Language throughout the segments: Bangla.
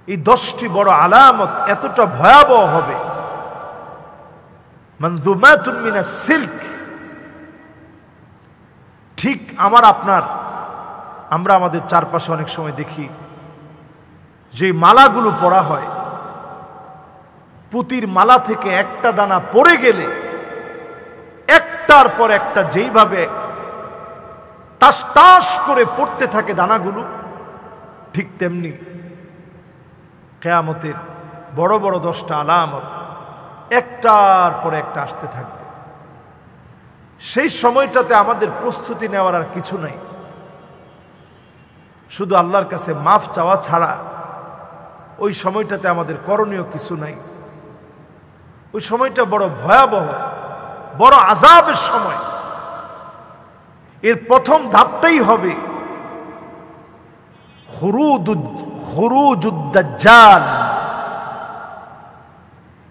এই 10টি বড় আলামত এতটা ভয়াবহ হবে, মানজুমাতুন মিনাস সিল্ক। ঠিক আমরা আমাদের চারপাশে অনেক সময় দেখি যে মালাগুলো পরা হয়, পুতির মালা থেকে একটা দানা পড়ে গেলে একটার পর একটা যেইভাবে টাস টাস করে পড়তে থাকে দানাগুলো, ঠিক তেমনি কিয়ামতের বড় বড় 10টা আলামত একটার পর একটা আসতে থাকবে। সেই সময়টাতে আমাদের প্রস্তুতি নেওয়ার আর কিছু নাই, শুধু আল্লাহর কাছে মাফ চাওয়া ছাড়া ওই সময়টাতে আমাদের করণীয় কিছু নাই। ওই সময়টা বড় ভয়াবহ, বড় আযাবের সময়। এর প্রথম ধাপটাই হবে খুরুজুদ দাজ্জাল।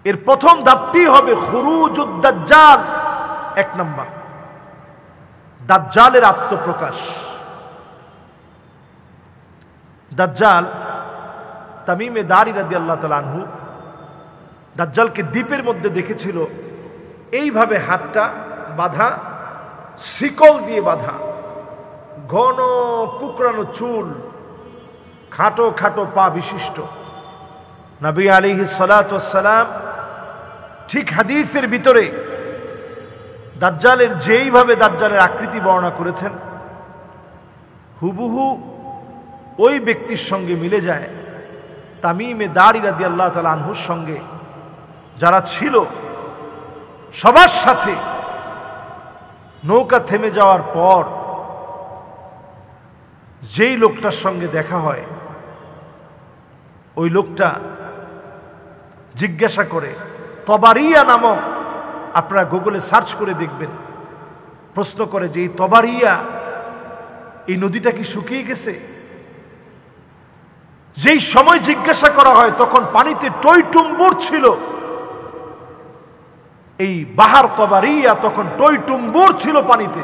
এর প্রথম ধাপটি হবে খুরুজুদ দাজ্জাল। 1 নম্বর, দাজ্জালের আত্মপ্রকাশ। দাজ্জাল, তামিমে দারি রাদিয়াল্লাহু তাআলা আনহু দাজ্জালকে দ্বীপের মধ্যে দেখেছিল, এইভাবে হাতটা বাঁধা, শিকল দিয়ে বাঁধা, ঘন কুকরানো চুল, খাটো খাটো পা বিশিষ্ট। নবী আলাইহিস সালাতু ওয়াস সালাম ঠিক হাদিসের ভিতরে দাজ্জালের যেইভাবে দাজ্জালের আকৃতি বর্ণনা করেছেন, হুবহু ওই ব্যক্তির সঙ্গে মিলে যায়। তামিমে দারি রাদিয়াল্লাহু তাআলা আনহুর সঙ্গে যারা ছিল সবার সাথে নৌকা থেমে যাওয়ার পর যেই লোকটার সঙ্গে দেখা হয়, ওই লোকটা জিজ্ঞাসা করে, তবারিয়া নামক, আপনারা গুগলে সার্চ করে দেখবেন, প্রশ্ন করে যে এই তবারিয়া, এই নদীটা কি শুকিয়ে গেছে? যেই সময় জিজ্ঞাসা করা হয় তখন পানিতে টইটুম্বুর ছিল। এই বাহার তবারিয়া তখন টইটুম্বুর ছিল পানিতে।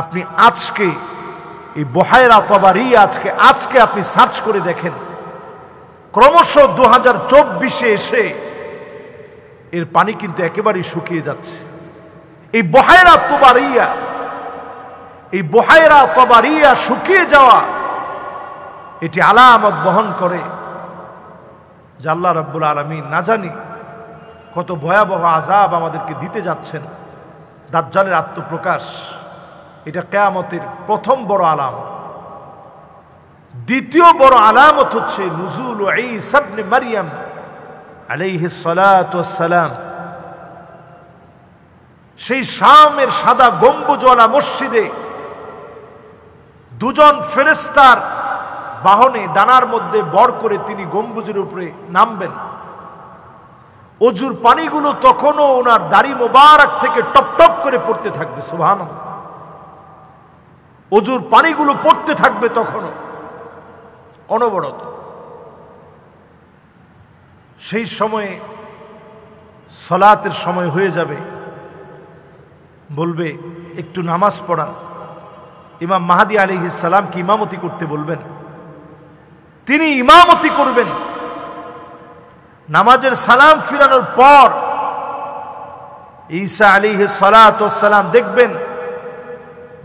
আপনি আজকে এই বহায়রা তবারিয়া আজকে আপনি সার্চ করে দেখেন, ক্রমশ 2024 এসে এর পানি কিন্তু একেবারেই শুকিয়ে যাচ্ছে। এই বহায়রা তবারিয়া শুকিয়ে যাওয়া, এটি আলামত বহন করে যে আল্লাহ রাব্বুল আলামিন না জানি কত ভয়াবহ আযাব আমাদেরকে দিতে যাচ্ছেন। দাজ্জালের আত্মপ্রকাশ, এটা কিয়ামতের প্রথম বড় আলামত। দ্বিতীয় বড় আলামত হচ্ছে নুজুল ঈসা ইবনে মারইয়াম আলাইহিস সালাতু ওয়াস সালাম। সেই শামের সাদা গম্বুজওয়ালা মসজিদে দুজন ফেরেশতার বাহনে ডানার মধ্যে বর করে তিনি গম্বুজের উপরে নামবেন। অজুর পানিগুলো তখনও ওনার দাড়ি মোবারক থেকে টপ টপ করে পড়তে থাকবে। সুবহানাল্লাহ, অজুর পানিগুলো পড়তে থাকবে তখনও অনবরত। সেই সময়ে সালাতের সময় হয়ে যাবে, বলবে একটু নামাজ পড়ান। ইমাম মাহদী আলাইহিস সালামকে ইমামতি করতে বলবেন, তিনি ইমামতি করবেন। নামাজের সালাম ফিরানোর পর ঈসা আলাইহিস সালাতু ওয়াস সালাম দেখবেন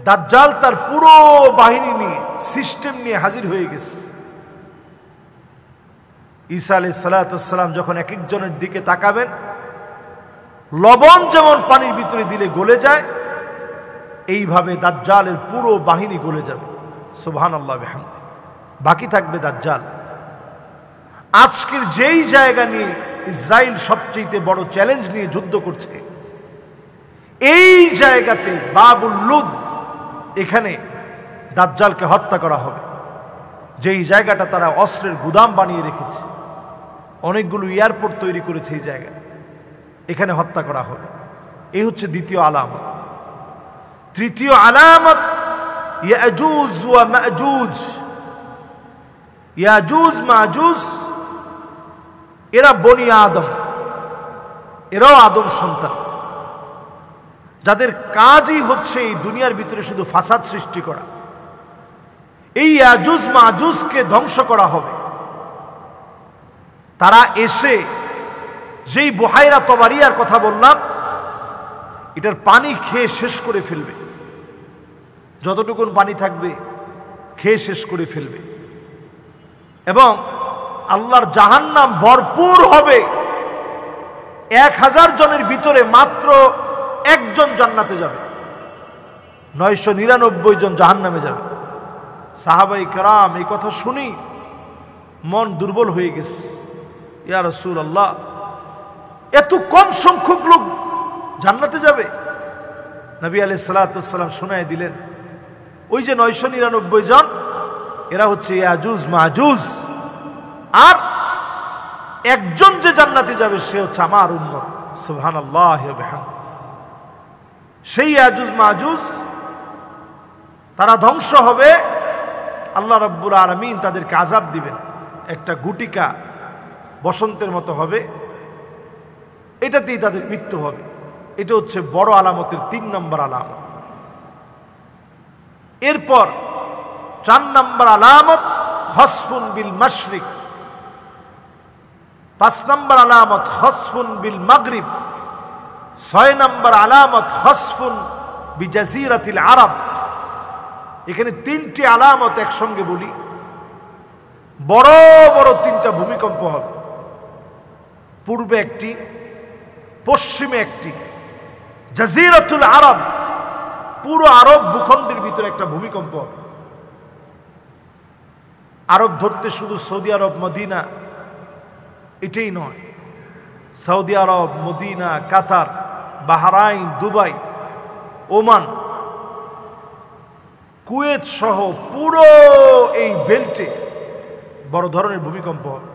দাজ্জাল তার পুরো বাহিনী নিয়ে, সিস্টেম নিয়ে হাজির হয়ে গেছে। ঈসা আলাইহিস সালাতু ওয়াস সালাম যখন এক একজনের দিকে তাকাবেন, লবণ যেমন পানির ভিতরে দিলে গলে যায়, এইভাবে দাজ্জালের পুরো বাহিনী গলে যাবে। সুবহানাল্লাহ বিহামদি। বাকি থাকবে দাজ্জাল। আজকের যেই জায়গা নিয়ে ইসরায়েল সবচেয়ে বড় চ্যালেঞ্জ নিয়ে যুদ্ধ করছে, এই জায়গাতে বাবুল লুদ, এখানে দাজ্জালকে হত্যা করা হবে। যেই জায়গাটা তারা অস্ত্রের গুদাম বানিয়ে রেখেছে, অনেকগুলো এয়ারপোর্ট তৈরি করেছে, এই জায়গা, এখানে হত্যা করা হবে। এই হচ্ছে দ্বিতীয় আলামত। তৃতীয় আলামত ইয়াজুজ ওয়া মাজুজ। ইয়াজুজ মাজুজ এরা বনি আদম, এরাও আদম সন্তান, যাদের কাজই হচ্ছে এই দুনিয়ার ভিতরে শুধু ফাসাদ সৃষ্টি করা। এই ইয়াজুজ মাজুজকে ধ্বংস করা হবে। তারা এসে যেই বুহাইরা তবারিয়ার কথা বললাম, এটার পানি খেয়ে শেষ করে ফেলবে, যতটুকুন পানি থাকবে খেয়ে শেষ করে ফেলবে, এবং আল্লাহর জাহান্নাম ভরপুর হবে। 1000 জনের ভিতরে মাত্র একজন জান্নাতে যাবে, 999 জন জাহান্নামে যাবে। সাহাবাই কেরাম এই কথা শুনি মন দুর্বল হয়ে গেছে। ইয়া রাসূলুল্লাহ, এত কম সংখ্যক লোক জান্নাতে যাবে? নবী আলাইহিস সালাতু ওয়াস সালাম শুনায় দিলেন, ওই যে 999 জন, এরা হচ্ছে ইয়াজুজ মাজুজ, আর একজন যে জান্নাতে যাবে সে হচ্ছে আমার উম্মত। সুবহানাল্লাহ ওয়া বিহামদিহি। সেই ইয়াজুজ মাজুজ তারা ধ্বংস হবে, আল্লাহ রাব্বুল আলামিন তাদেরকে আযাব দিবেন। একটা গুটিকা বসন্তের মতো হবে, এটাতেই তাদের মৃত্যু হবে। এটা হচ্ছে বড় আলামতের 3 নম্বর আলামত। এরপর 4 নম্বর আলামত খসফুন বিল মাশরিক, 5 নম্বর আলামত খসফুন বিল মাগরিব, 6 নম্বর আলামত খসফুন বিজাজিরাতিল আরব। এখানে 3টি আলামত একসঙ্গে বলি। বড় বড় 3টা ভূমিকম্প হবে, পূর্বে একটি, পশ্চিমে একটি। জাজিরাতুল আরব, পুরো আরব ভূখণ্ডের ভিতরে একটা ভূমিকম্প হবে। আরব ধরতে শুধু সৌদি আরব, মদিনা এটাই নয়, সৌদি আরব, মদিনা, কাতার, বাহরাইন, দুবাই, ওমান, কুয়েত সহ পুরো এই বেল্টে বড় ধরনের ভূমিকম্প হবে।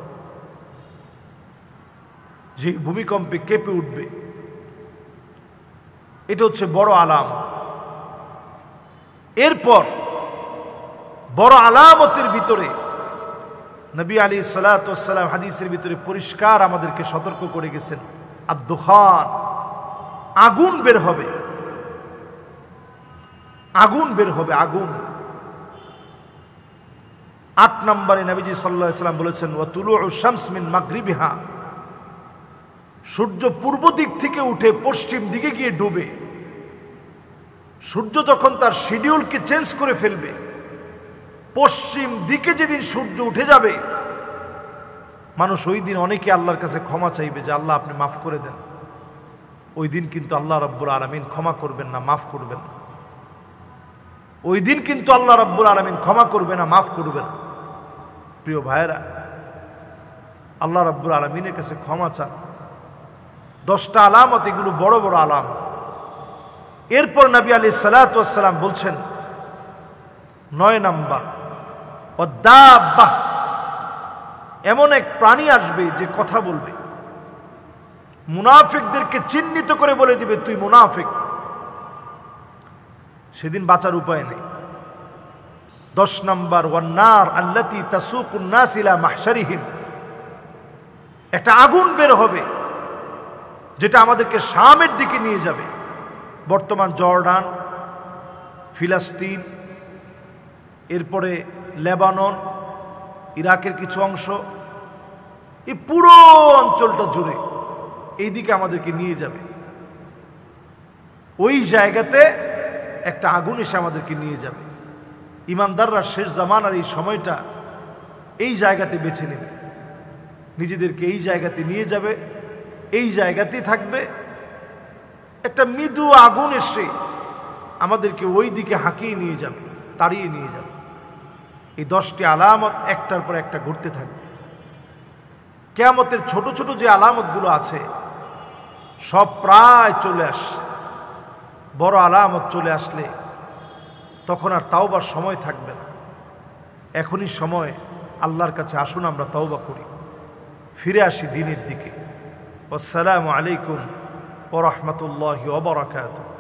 যে ভূমিকম্পে কেঁপে উঠবে, এটা হচ্ছে বড় আলামত। এরপর বড় আলামতের ভিতরে নবী আলাইহিস সালাতু ওয়াস সালাম হাদিসের ভিতরে পরিষ্কার আমাদেরকে সতর্ক করে গেছেন, আদ-দুখান, আগুন বের হবে, আগুন বের হবে, আগুন। 8 নম্বরে নবীজি সাল্লাল্লাহু আলাইহি সাল্লাম বলেছেন, ওয়া তুলুউ শামস মিন মাগরিবিহা, সূর্য পূর্ব দিক থেকে উঠে পশ্চিম দিকে গিয়ে ডুবে। সূর্য যখন তার শিডিউলকে চেঞ্জ করে ফেলবে, পশ্চিম দিকে যেদিন সূর্য উঠে যাবে, মানুষ ওই দিন অনেকে আল্লাহর কাছে ক্ষমা চাইবে যে আল্লাহ আপনি মাফ করে দেন। ওই দিন কিন্তু আল্লাহ রাব্বুল আলামিন ক্ষমা করবেন না, মাফ করবেন না। ওই দিন কিন্তু আল্লাহ রাব্বুল আলামিন ক্ষমা করবে না, মাফ করবে না। প্রিয় ভাইয়েরা, আল্লাহ রাব্বুল আলামিনের কাছে ক্ষমা চান। 10টা আলামত, এগুলো বড় বড় আলামত। এরপর নবী আলাইহিস সালাতু ওয়াস সালাম বলছেন 9 নম্বর, ওয়াদাব্বাহ, এমন এক প্রাণী আসবে যে কথা বলবে, মুনাফিকদেরকে চিহ্নিত করে বলে দিবে তুই মুনাফিক। সেদিন বাঁচার উপায় নেই। 10 নম্বর, ওয়ান্নার আল্লাতী তাসুকুন নাস ইলা মাহশারিহিম, একটা আগুন বের হবে যেটা আমাদেরকে শামের দিকে নিয়ে যাবে। বর্তমান জর্ডান, ফিলিস্তিন, এরপরে লেবানন, ইরাকের কিছু অংশ, এই পুরো অঞ্চলটা জুড়ে এই দিকে আমাদেরকে নিয়ে যাবে। ওই জায়গাতে একটা আগুন এসে আমাদেরকে নিয়ে যাবে। ইমানদাররা শেষ জামানার এই সময়টা এই জায়গাতে বেছে নেবে, নিজেদেরকে এই জায়গাতে নিয়ে যাবে, এই জায়গাতেই থাকবে। একটা মৃদু আগুন এসে আমাদেরকে ওই দিকে হাঁকিয়ে নিয়ে যাবে, তাড়িয়ে নিয়ে যাবে। এই 10টি আলামত একটার পর একটা ঘুরতে থাকবে। কিয়ামতের ছোট ছোট যে আলামতগুলো আছে সব প্রায় চলে আসে। বড় আলামত চলে আসলে তখন আর তাওবার সময় থাকবে না। এখনই সময়, আল্লাহর কাছে আসুন আমরা তাওবা করি, ফিরে আসি দ্বীনের দিকে। আসসালামু আলাইকুম ওয়া রাহমাতুল্লাহি ওয়া বারাকাতুহু।